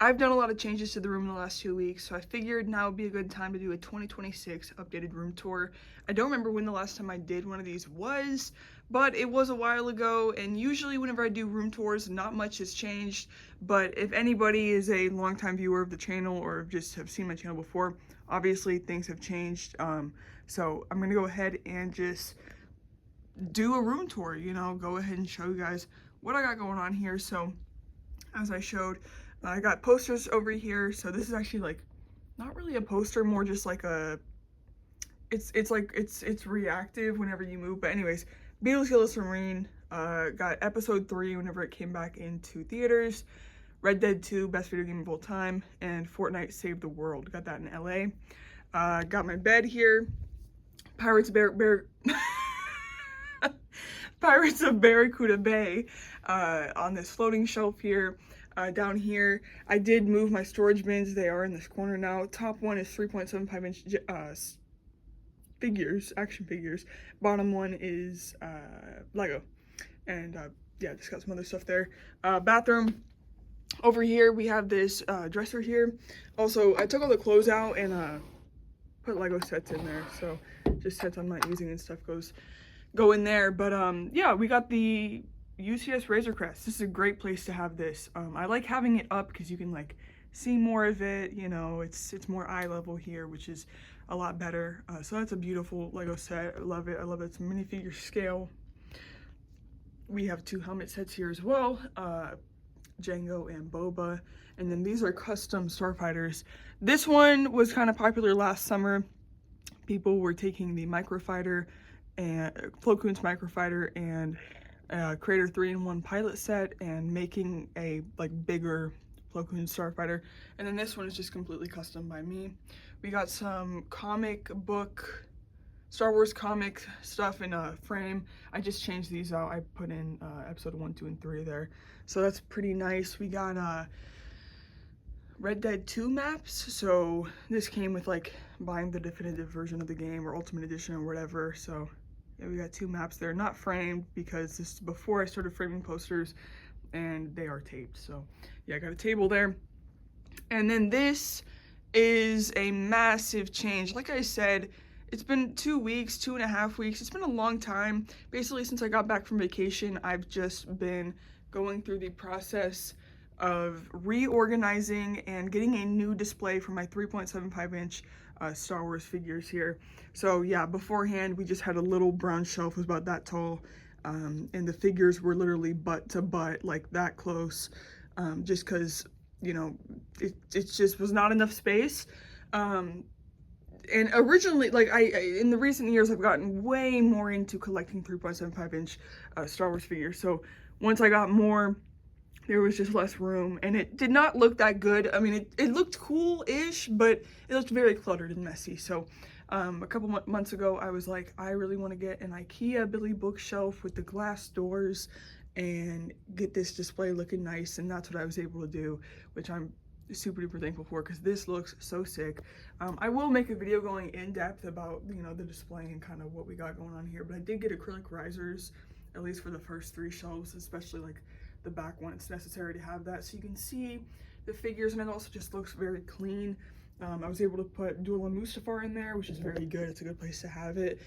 I've done a lot of changes to the room in the last 2 weeks, so I figured now would be a good time to do a 2026 updated room tour. I don't remember when the last time I did one of these was, but it was a while ago, and usually whenever I do room tours, not much has changed. But if anybody is a longtime viewer of the channel or just have seen my channel before, obviously things have changed. So I'm gonna go ahead and just do a room tour, you know, go ahead and show you guys what I got going on here. So as I showed, I got posters over here. So this is actually like not really a poster, more just like a it's reactive whenever you move. But anyways, Beetlejuice Marine got episode 3 whenever it came back into theaters. Red Dead 2, best video game of all time, and Fortnite Saved the World. Got that in LA. Got my bed here. Pirates of Barracuda Bay on this floating shelf here. Down here, I did move my storage bins. They are in this corner now. Top one is 3.75 inch figures, action figures. Bottom one is Lego. And yeah, just got some other stuff there. Bathroom. Over here, we have this dresser here. Also, I took all the clothes out and put Lego sets in there. So just sets I'm not using and stuff go in there. But yeah, we got the UCS Razor Crest. This is a great place to have this. I like having it up because you can like see more of it, you know, it's more eye level here, which is a lot better. So that's a beautiful Lego set. I love it. It's a minifigure scale. We have 2 helmet sets here as well, Jango and Boba. And then these are custom starfighters. This one was kind of popular last summer. People were taking the microfighter and Plo Koon's microfighter and Creator 3-in-1 pilot set and making a like bigger Plo Koon starfighter. And then this one is just completely custom by me. We got some comic book, Star Wars comic stuff in a frame. I just changed these out. I put in episode 1, 2, and 3 there. So that's pretty nice. We got Red Dead 2 maps. So this came with like buying the definitive version of the game or Ultimate Edition or whatever. So yeah, we got 2 maps there, not framed because this is before I started framing posters and they are taped. So yeah, I got a table there. And then this is a massive change. Like I said, it's been 2 weeks, 2.5 weeks. It's been a long time. Basically, since I got back from vacation, I've just been going through the process of reorganizing and getting a new display for my 3.75 inch Star Wars figures here. So yeah, beforehand, we just had a little brown shelf, it was about that tall. And the figures were literally butt to butt, like that close, just because, you know, it just was not enough space. And originally, like in the recent years, I've gotten way more into collecting 3.75 inch Star Wars figures. So once I got more, there was just less room, and it did not look that good. I mean, it looked cool-ish, but it looked very cluttered and messy. So a couple months ago, I was like, I really want to get an IKEA Billy bookshelf with the glass doors and get this display looking nice, and that's what I was able to do, which I'm super duper thankful for because this looks so sick. I will make a video going in depth about, you know, the display and kind of what we got going on here, but I did get acrylic risers, at least for the first 3 shelves, especially like the back one. It's necessary to have that so you can see the figures, and it also just looks very clean. I was able to put Duel and Mustafar in there, which is very good. It's a good place to have it.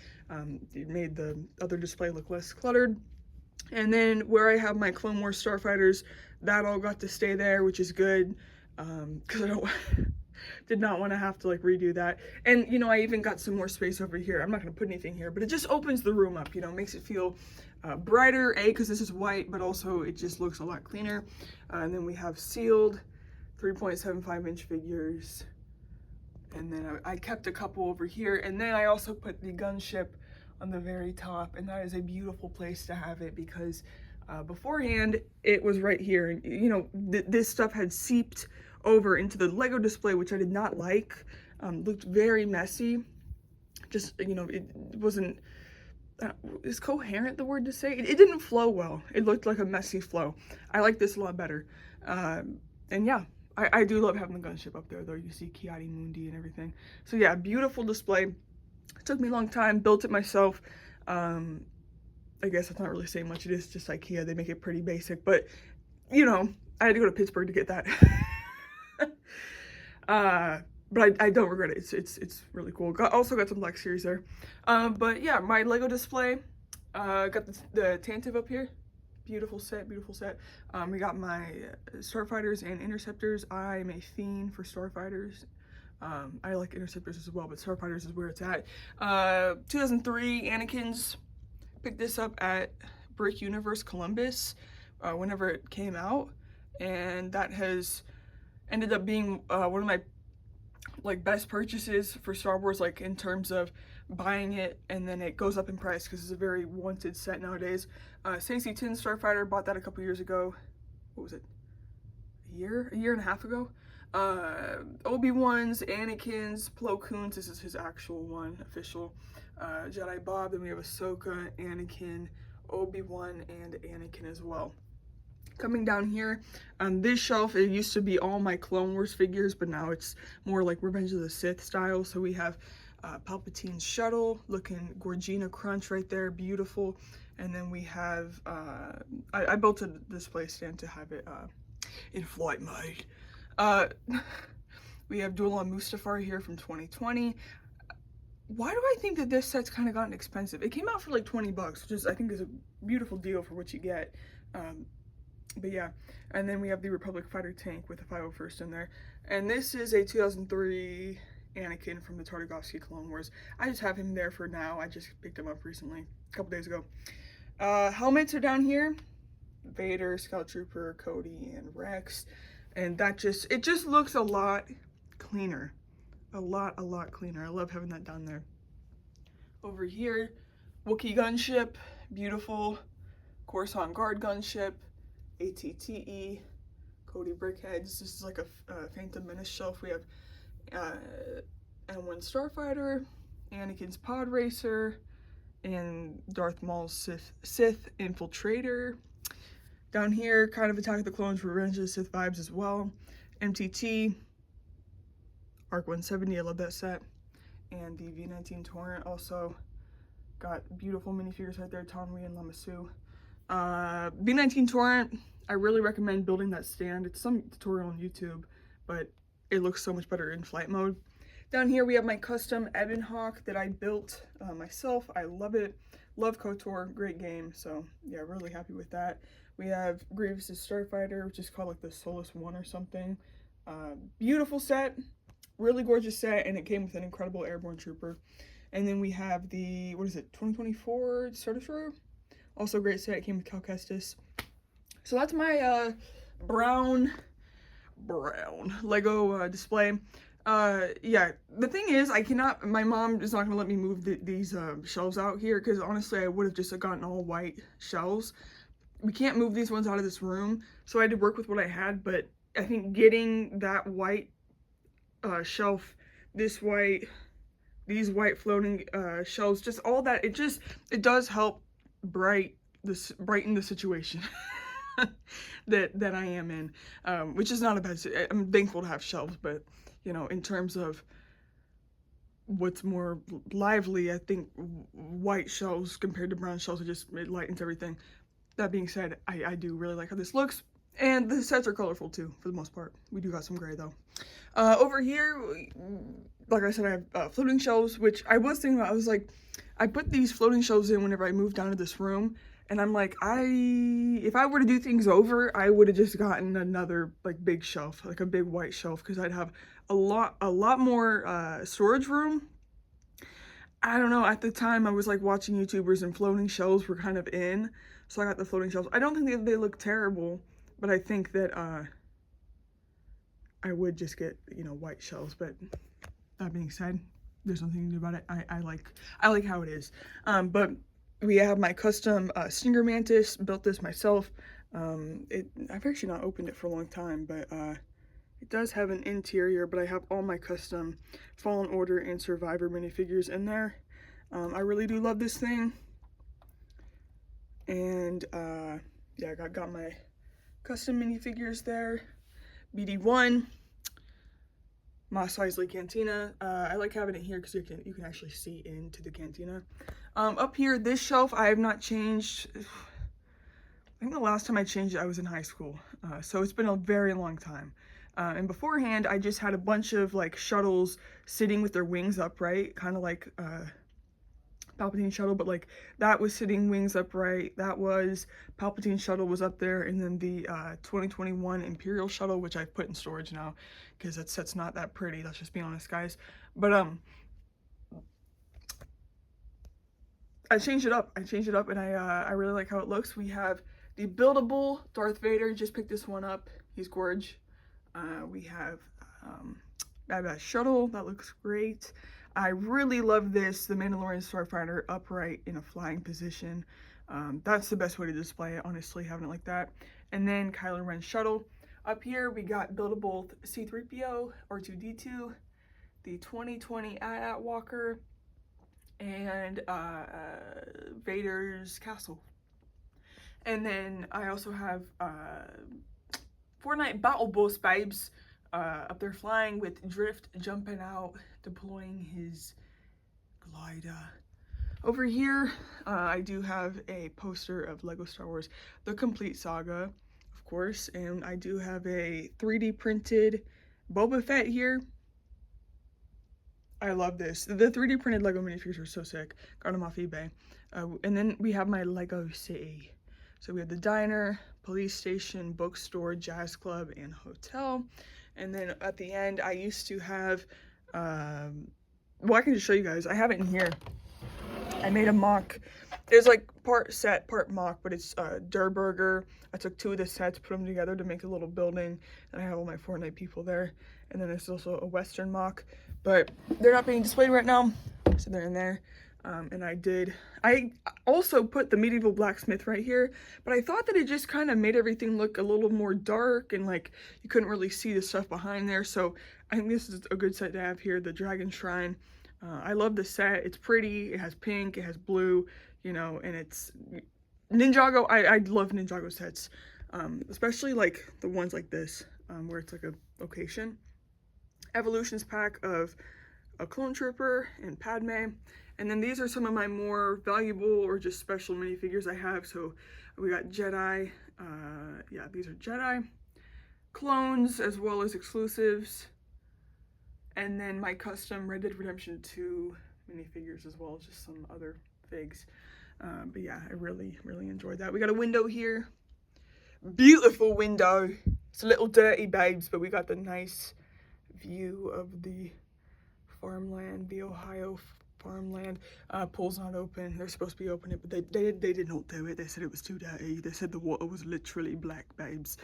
It made the other display look less cluttered. And then where I have my Clone Wars Starfighters, that all got to stay there, which is good, because I did not want to have to like redo that. And you know, I even got some more space over here. I'm not going to put anything here, but it just opens the room up, you know, makes it feel brighter, because this is white, but also it just looks a lot cleaner. And then we have sealed 3.75 inch figures, and then I kept a couple over here, and then I also put the gunship on the very top, and that is a beautiful place to have it because beforehand it was right here, and you know, this stuff had seeped over into the Lego display, which I did not like. Looked very messy. Just, you know, it wasn't, is coherent the word to say? It didn't flow well. It looked like a messy flow. I like this a lot better. And yeah, I do love having the gunship up there, though. You see Ki-Adi-Mundi and everything. So yeah, beautiful display. It took me a long time, built it myself. I guess that's not really saying much. It is just IKEA. They make it pretty basic, but you know, I had to go to Pittsburgh to get that. But I don't regret it. It's really cool. Also got some Black Series there. But yeah, my Lego display. Got the Tantive up here. Beautiful set, beautiful set. We got my Starfighters and Interceptors. I'm a fiend for Starfighters. I like Interceptors as well, but Starfighters is where it's at. 2003 Anakin's. Picked this up at Brick Universe Columbus whenever it came out, and that has ended up being one of my like best purchases for Star Wars, like in terms of buying it and then it goes up in price because it's a very wanted set nowadays. Stacey Tin Starfighter, bought that a couple years ago. What was it? A year and a half ago. Obi-Wan's, Anakin's, Plo Koon's, this is his actual one, official. Jedi Bob, then we have Ahsoka, Anakin, Obi-Wan, and Anakin as well. Coming down here on this shelf, it used to be all my Clone Wars figures, but now it's more like Revenge of the Sith style. So we have Palpatine's shuttle, looking Gorgina Crunch right there, beautiful. And then we have, I built a display stand to have it in flight mode. We have Duel on Mustafar here from 2020. Why do I think that this set's kind of gotten expensive? It came out for like 20 bucks, which is, I think, is a beautiful deal for what you get. But yeah, and then we have the Republic Fighter tank with the 501st in there. And this is a 2003 Anakin from the Tartakovsky Clone Wars. I just have him there for now. I just picked him up recently, a couple days ago. Helmets are down here. Vader, Scout Trooper, Cody, and Rex. And that it just looks a lot cleaner. A lot cleaner. I love having that down there. Over here, Wookiee gunship, beautiful. Coruscant Guard gunship, ATTE, Cody Brickheads. This is like a Phantom Menace shelf. We have N1 Starfighter, Anakin's Pod Racer, and Darth Maul's Sith Infiltrator. Down here, kind of Attack of the Clones, Revenge of the Sith vibes as well. MTT, Arc 170, I love that set. And the V19 Torrent also got beautiful minifigures right there, Tonwi and Lama Su. V19 Torrent, I really recommend building that stand. It's some tutorial on YouTube, but it looks so much better in flight mode. Down here we have my custom Ebon Hawk that I built myself. I love it. Love KOTOR, great game. So yeah, really happy with that. We have Grievous' Starfighter, which is called like the Solus 1 or something. Beautiful set, really gorgeous set, and it came with an incredible airborne trooper. And then we have the, what is it, 2024 Star Destroyer? Also great set, it came with Cal Kestis. So that's my brown Lego display. Yeah, the thing is, my mom is not gonna let me move these shelves out here, because honestly I would have just gotten all white shelves. We can't move these ones out of this room, so I had to work with what I had. But I think getting that white shelf, these white floating shelves, just all that, it does help brighten the situation that I am in, which is not a bad. I'm thankful to have shelves, but you know, in terms of what's more lively, I think white shelves compared to brown shelves, it lightens everything. That being said, I do really like how this looks, and the sets are colorful too, for the most part. We do got some gray though. Over here, like I said, I have floating shelves, which I was thinking about. I was like, I put these floating shelves in whenever I moved down to this room, and I'm like, if I were to do things over, I would have just gotten another like big shelf, like a big white shelf, because I'd have a lot more storage room. I don't know, at the time I was like watching YouTubers and floating shelves were kind of in, so I got the floating shelves. I don't think they look terrible, but I think that I would just get, you know, white shelves. But that being said, there's nothing to do about it. I like how it is. But we have my custom Stinger Mantis, built this myself. I've actually not opened it for a long time, but it does have an interior, but I have all my custom Fallen Order and Survivor minifigures in there. I really do love this thing. And yeah, I got my custom minifigures there. BD1, Mos Eisley Cantina. I like having it here because you can actually see into the cantina. Up here, this shelf I have not changed. I think the last time I changed it, I was in high school. So it's been a very long time. And beforehand, I just had a bunch of like shuttles sitting with their wings upright, kind of like Palpatine shuttle, but like that was sitting wings upright. That was Palpatine shuttle was up there, and then the 2021 Imperial shuttle, which I've put in storage now because that set's not that pretty. Let's just be honest, guys. But I changed it up. And I really like how it looks. We have the buildable Darth Vader. Just picked this one up. He's gorge. We have that shuttle. That looks great. I really love this, the Mandalorian Starfighter upright in a flying position. That's the best way to display it, honestly, having it like that. And then Kylo Ren's shuttle. Up here, we got buildable C-3PO, R2-D2, the 2020 AT-AT Walker, and Vader's castle. And then I also have Fortnite Battle Bus babes up there flying with Drift jumping out, deploying his glider. Over here, I do have a poster of Lego Star Wars, The Complete Saga, of course, and I do have a 3D printed Boba Fett here. I love this. The 3D printed Lego minifigures are so sick. Got them off eBay. And then we have my Lego City. So we have the diner, police station, bookstore, jazz club, and hotel. And then at the end, I used to have, well, I can just show you guys. I have it in here. I made a mock. There's like part set, part mock, but it's Der Burger. I took 2 of the sets, put them together to make a little building, and I have all my Fortnite people there. And then there's also a Western mock, but they're not being displayed right now, so they're in there. And I also put the medieval blacksmith right here, but I thought that it just kind of made everything look a little more dark and like you couldn't really see the stuff behind there. So I think this is a good set to have here, the Dragon Shrine. I love the set. It's pretty. It has pink, it has blue, you know, and it's Ninjago. I love Ninjago sets, especially like the ones like this, where it's like a location. Evolutions pack of a clone trooper and Padme. And then these are some of my more valuable or just special minifigures I have. So we got Jedi. Yeah, these are Jedi. Clones as well as exclusives. And then my custom Red Dead Redemption 2 minifigures as well as just some other figs. But yeah, I really, really enjoyed that. We got a window here. Beautiful window. It's a little dirty, babes, but we got the nice view of the farmland, the Ohio farmland. Pool's not open. They're supposed to be opening, but they did not do it. They said it was too dirty. They said the water was literally black, babes.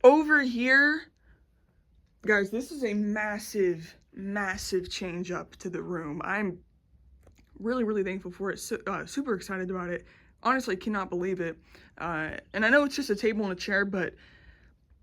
Over here, guys, this is a massive, massive change up to the room. I'm really, really thankful for it. Super excited about it. Honestly, cannot believe it. And I know it's just a table and a chair, but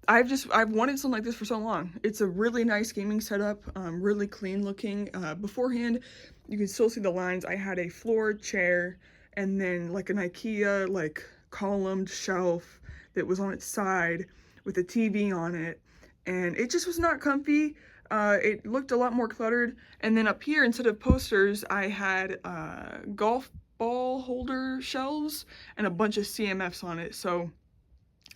I've wanted something like this for so long. It's a really nice gaming setup, really clean looking. Beforehand, you can still see the lines. I had a floor, chair, and then like an IKEA like columned shelf that was on its side with a TV on it, and it just was not comfy. It looked a lot more cluttered. And then up here, instead of posters, I had golf ball holder shelves and a bunch of CMFs on it. So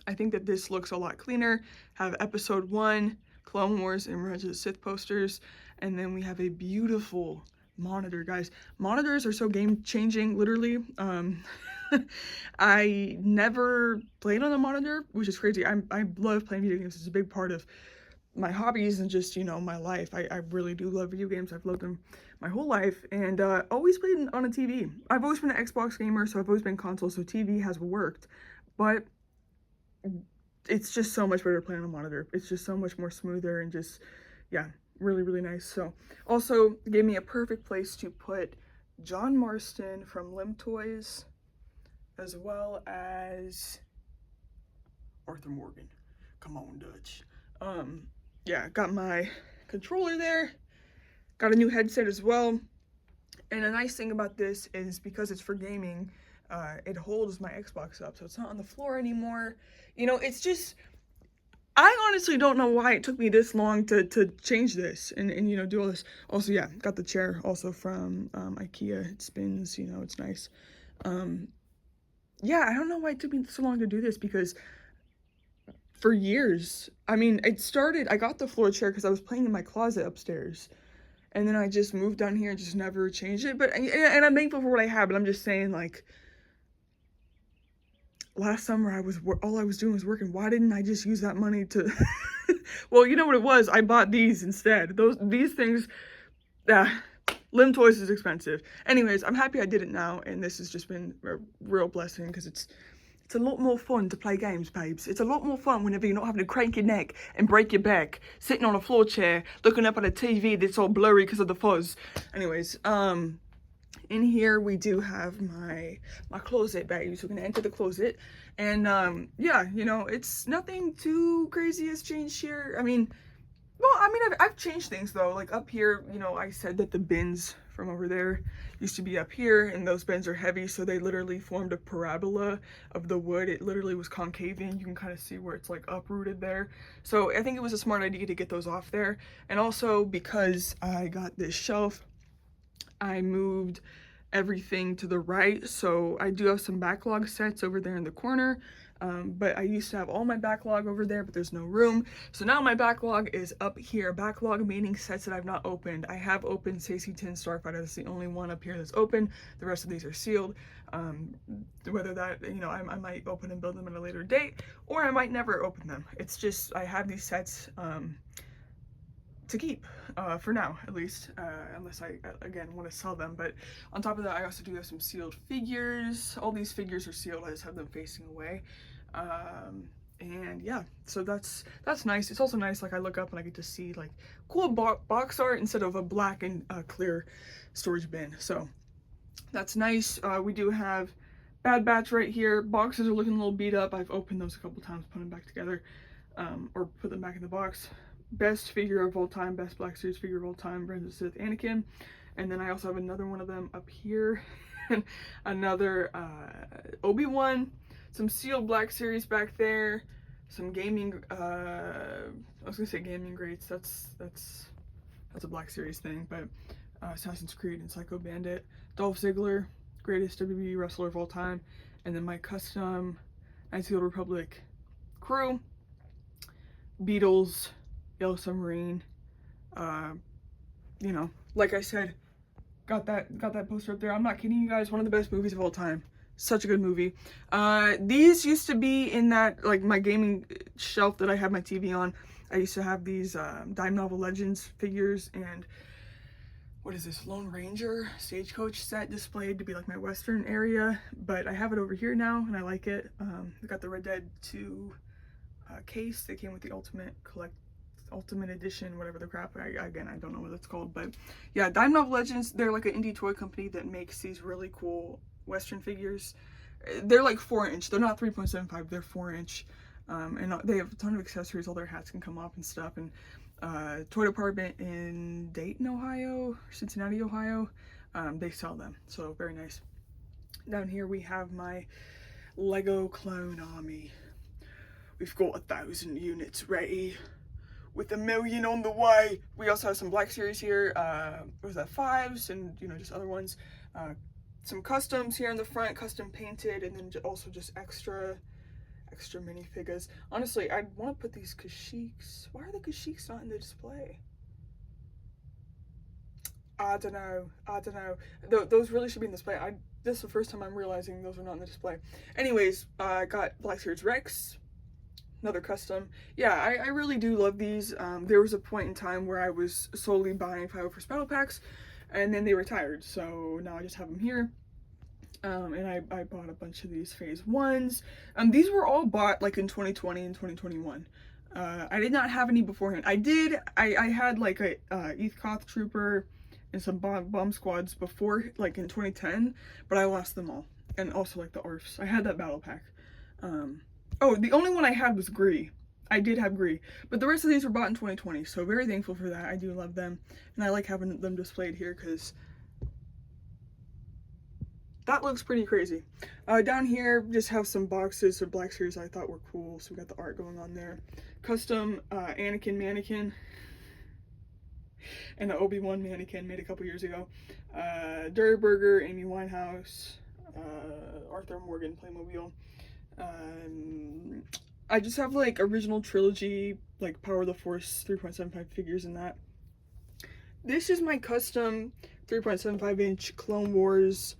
I think that this looks a lot cleaner. Have episode 1, Clone Wars, and Revenge of the Sith posters. And then we have a beautiful monitor, guys. Monitors are so game changing, literally. I never played on a monitor, which is crazy. I love playing video games. It's a big part of my hobbies and just, you know, my life. I really do love video games. I've loved them my whole life, and always played on a TV. I've always been an Xbox gamer, so I've always been console, so TV has worked. But it's just so much better playing on a monitor. It's just so much more smoother and just, yeah, really, really nice. So also gave me a perfect place to put John Marston from Limb Toys, as well as Arthur Morgan. Come on, Dutch. Yeah, got my controller there. Got a new headset as well. And a nice thing about this is because it's for gaming, it holds my Xbox up, so it's not on the floor anymore. You know, it's just, I honestly don't know why it took me this long to change this and you know, do all this. Also, yeah, got the chair also from IKEA. It spins, you know, it's nice. Yeah, I don't know why it took me so long to do this, because for years. I mean, it started, I got the floor chair because I was playing in my closet upstairs. And then I just moved down here and just never changed it. But, and I'm thankful for what I have, but I'm just saying, like, last summer all I was doing was working. Why didn't I just use that money to, well, you know what it was? I bought these instead. These things, Lim Toys is expensive. Anyways, I'm happy I did it now, and this has just been a real blessing because it's a lot more fun to play games, babes. It's a lot more fun whenever you're not having to crank your neck and break your back, sitting on a floor chair, looking up at a TV that's all blurry because of the fuzz. Anyways, in here we do have my closet, babes. We're gonna enter the closet, and yeah, you know, it's nothing too crazy has changed here. I mean, well, I mean, I've changed things though. Like up here, you know, I said that the bins from over there used to be up here, and those bins are heavy, so they literally formed a parabola of the wood. It literally was concave in. You can kind of see where it's like uprooted there. So I think it was a smart idea to get those off there. And also because I got this shelf, I moved everything to the right, so I do have some backlog sets over there in the corner. But I used to have all my backlog over there, but there's no room. So now my backlog is up here. Backlog meaning sets that I've not opened. I have opened Stacy 10 Starfighter. That's the only one up here that's open. The rest of these are sealed. Whether that, you know, I might open and build them at a later date, or I might never open them. It's just, I have these sets to keep for now, at least, unless I again want to sell them. But on top of that, I also do have some sealed figures. All these figures are sealed. I just have them facing away. And yeah, so that's nice. It's also nice, like, I look up and I get to see like cool box art instead of a black and clear storage bin. So that's nice. We do have Bad Batch right here. Boxes are looking a little beat up. I've opened those a couple times, put them back together, or put them back in the box. Best figure of all time, best Black Series figure of all time, Revenge of the Sith Anakin. And then I also have another one of them up here, and another Obi-Wan, some sealed Black Series back there, some gaming, I was gonna say gaming greats, that's a Black Series thing, but Assassin's Creed and Psycho Bandit, Dolph Ziggler, greatest WWE wrestler of all time, and then my custom Knights of the Old Republic crew, Beatles, Yellow Submarine, you know, like I said, got that poster up there. I'm not kidding you guys, one of the best movies of all time. Such a good movie. These used to be in that, like, my gaming shelf that I have my TV on. I used to have these Dime Novel Legends figures, and what is this, Lone Ranger Stagecoach set displayed to be like my Western area, but I have it over here now and I like it. I got the Red Dead 2 case that came with the Ultimate Edition, whatever the crap. Again, I don't know what it's called, but yeah, Dime Novel Legends, they're like an indie toy company that makes these really cool Western figures. They're like 4-inch. They're not 3.75. They're 4-inch, and they have a ton of accessories. All their hats can come off and stuff. And toy department in Dayton, Ohio, Cincinnati, Ohio, they sell them. So very nice. Down here we have my Lego Clone Army. We've got 1,000 units ready, with 1 million on the way. We also have some Black Series here. What was that, 5s, and you know, just other ones. Some customs here in the front, custom painted, and then also just extra minifigures. Honestly, I want to put these Kashyyyks. Why are the Kashyyyks not in the display? I don't know. Those really should be in display. This is the first time I'm realizing those are not in the display. Anyways, I got Black Series Rex. Another custom. Yeah, I really do love these. There was a point in time where I was solely buying 501st Battle Packs, and then they retired, so now I just have them here. And I bought a bunch of these Phase 1s. These were all bought like in 2020 and 2021. I did not have any beforehand. I had like a ETH Koth Trooper and some bomb squads before, like in 2010, but I lost them all. And also like the ARFs. I had that battle pack. Oh, the only one I had was Gree. I did have Gree, but the rest of these were bought in 2020, so very thankful for that. I do love them, and I like having them displayed here because that looks pretty crazy. Down here, just have some boxes of Black Series I thought were cool, so we got the art going on there. Custom Anakin mannequin, and the Obi-Wan mannequin made a couple years ago. Durr Burger, Amy Winehouse, Arthur Morgan Playmobil. I just have like original trilogy, like Power of the Force 3.75 figures in that. This is my custom 3.75-inch Clone Wars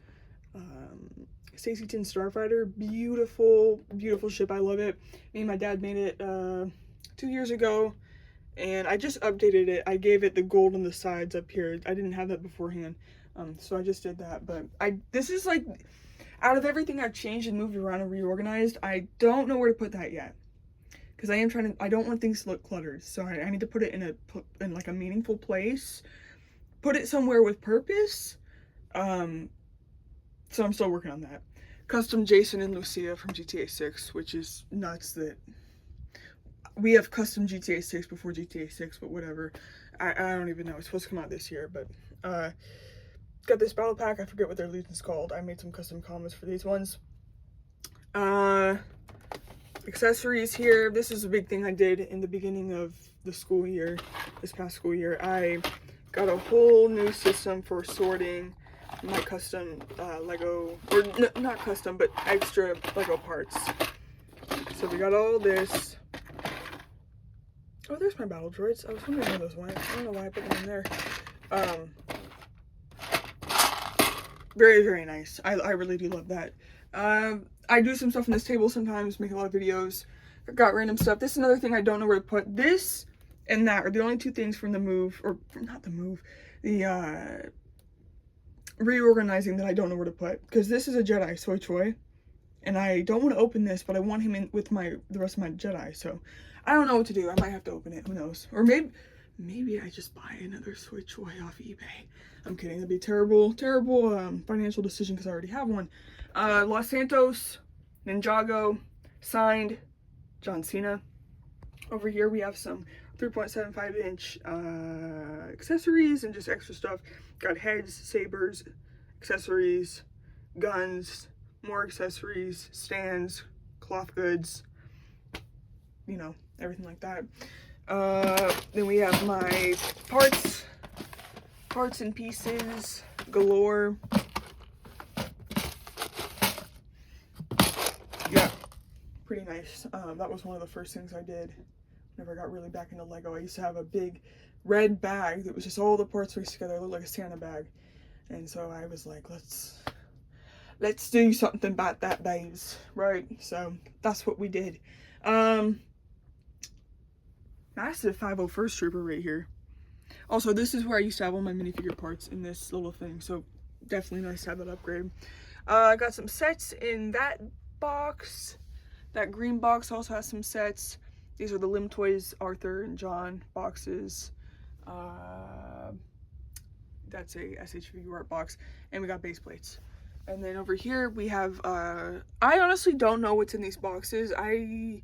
Stacey Tin Starfighter. Beautiful, beautiful ship. I love it. Me and my dad made it 2 years ago, and I just updated it. I gave it the gold on the sides up here. I didn't have that beforehand, so I just did that. But this is like, out of everything I've changed and moved around and reorganized, I don't know where to put that yet. Because I don't want things to look cluttered, so I need to put it in like a meaningful place, put it somewhere with purpose. So I'm still working on that. Custom Jason and Lucia from GTA 6, which is nuts that we have custom GTA 6 before GTA 6, but whatever. I don't even know. It's supposed to come out this year, but got this battle pack. I forget what their legion's called. I made some custom combos for these ones. Accessories here. This is a big thing I did in the beginning of the school year, this past school year. I got a whole new system for sorting my custom Lego, or not custom, but extra Lego parts. So we got all this. Oh, there's my battle droids. I was wondering where those went. I don't know why I put them in there. Very, very nice. I really do love that. I do some stuff on this table sometimes, make a lot of videos. Got random stuff. This is another thing I don't know where to put. This and that are the only two things from the move, or not the move, the reorganizing that I don't know where to put. Because this is a Jedi, Soy Choi, and I don't want to open this, but I want him in with the rest of my Jedi. So I don't know what to do. I might have to open it. Who knows? Or maybe I just buy another Soy Choi off eBay. I'm kidding. That'd be terrible financial decision because I already have one. Los Santos, Ninjago, signed, John Cena. Over here we have some 3.75-inch accessories and just extra stuff. Got heads, sabers, accessories, guns, more accessories, stands, cloth goods, you know, everything like that. Then we have my parts and pieces galore. Yeah, pretty nice. That was one of the first things I did whenever I got really back into Lego. I used to have a big red bag that was just all the parts mixed together. It looked like a Santa bag. And so I was like, let's do something about that, babes. Right? So that's what we did. Massive 501st Trooper right here. Also, this is where I used to have all my minifigure parts in this little thing. So definitely nice to have that upgrade. I got some sets in that box. That green box also has some sets. These are the Lim Toys Arthur and John boxes. That's a SHV art box. And we got base plates. And then over here we have, I honestly don't know what's in these boxes. I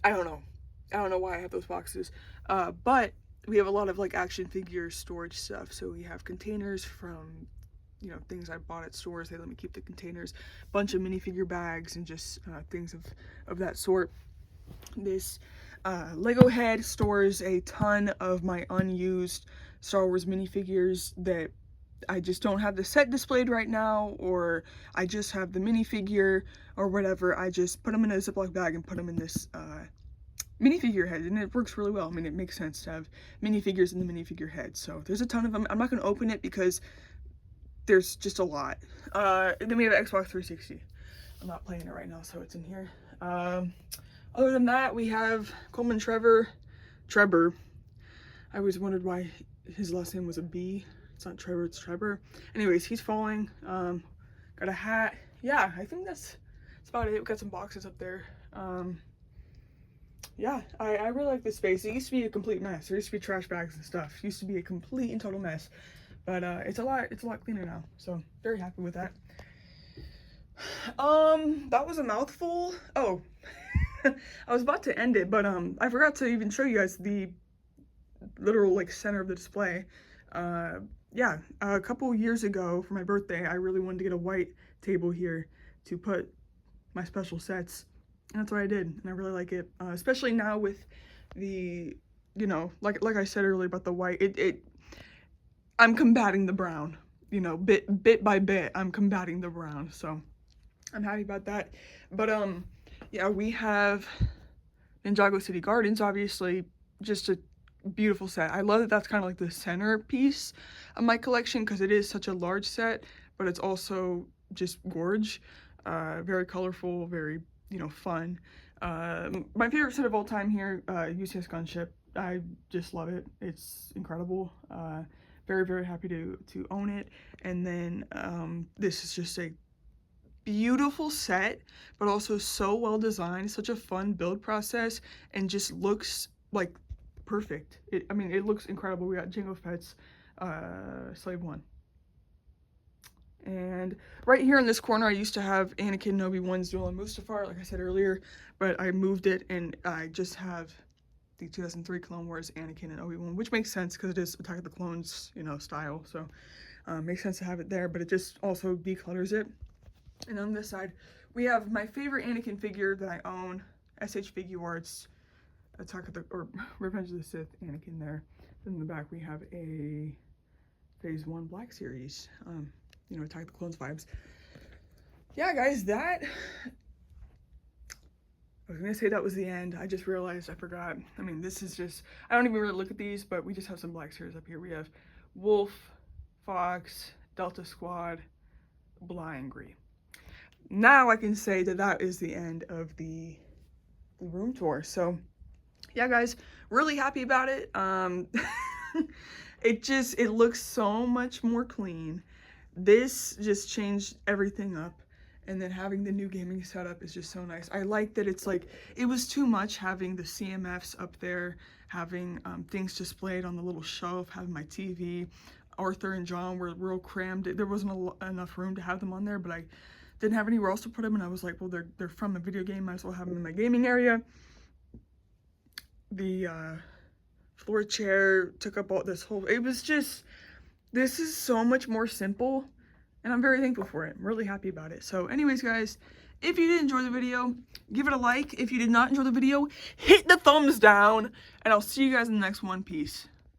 don't know. I don't know why I have those boxes. But we have a lot of like action figure storage stuff. So we have containers from, you know, things I bought at stores. They let me keep the containers. Bunch of minifigure bags and just things of that sort. This Lego head stores a ton of my unused Star Wars minifigures that I just don't have the set displayed right now, or I just have the minifigure or whatever. I just put them in a Ziploc bag and put them in this minifigure head, and it works really well. I mean, it makes sense to have minifigures in the minifigure head. So there's a ton of them. I'm not going to open it because there's just a lot. And then we have Xbox 360. I'm not playing it right now, so it's in here. Other than that, we have Coleman Trebor. I always wondered why his last name was a B. It's not Trevor, it's Trebor. Anyways, he's falling. Got a hat. Yeah, I think that's about it. We've got some boxes up there. Yeah, I really like this space. It used to be a complete mess. There used to be trash bags and stuff. It used to be a complete and total mess. But it's a lot cleaner now. So very happy with that. That was a mouthful. Oh, I was about to end it, but I forgot to even show you guys the literal like center of the display. Yeah, a couple years ago for my birthday, I really wanted to get a white table here to put my special sets. And that's what I did, and I really like it, especially now with the, you know, like I said earlier about the white. I'm combating the brown, you know, bit by bit. I'm combating the brown, so I'm happy about that. But Yeah, we have Ninjago City Gardens, obviously, just a beautiful set. I love that that's kind of like the centerpiece of my collection because it is such a large set, but it's also just gorge. Very colorful, very, you know, fun. My favorite set of all time here, UCS Gunship. I just love it. It's incredible. Very, very happy to own it. And then this is just a beautiful set, but also so well designed, such a fun build process, and just looks like perfect. I mean, it looks incredible. We got Jango Fett's Slave One. And right here in this corner, I used to have Anakin and Obi-Wan's Duel and Mustafar, like I said earlier, but I moved it and I just have the 2003 Clone Wars Anakin and Obi-Wan, which makes sense because it is Attack of the Clones, you know, style. So makes sense to have it there, but it just also declutters it. And on this side, we have my favorite Anakin figure that I own, SH Figuarts, Revenge of the Sith Anakin there. Then in the back we have a Phase 1 Black Series, you know, Attack of the Clones vibes. Yeah, guys, I was gonna say that was the end. I just realized I forgot. I mean, this is just, I don't even really look at these, but we just have some Black Series up here. We have Wolf, Fox, Delta Squad, Bly, and Gree. Now I can say that that is the end of the room tour. So yeah, guys, really happy about it. It looks so much more clean. This just changed everything up, and then having the new gaming setup is just so nice. I like that it's like, it was too much having the CMFs up there, having things displayed on the little shelf, having my TV. Arthur and John were real crammed. There wasn't enough room to have them on there, but I didn't have anywhere else to put them, and I was like, well, they're from a video game, might as well have them in my gaming area. The floor chair took up all this whole, it was just, this is so much more simple, and I'm very thankful for it. I'm really happy about it. So anyways, guys, if you did enjoy the video, give it a like. If you did not enjoy the video, hit the thumbs down, and I'll see you guys in the next one. Peace.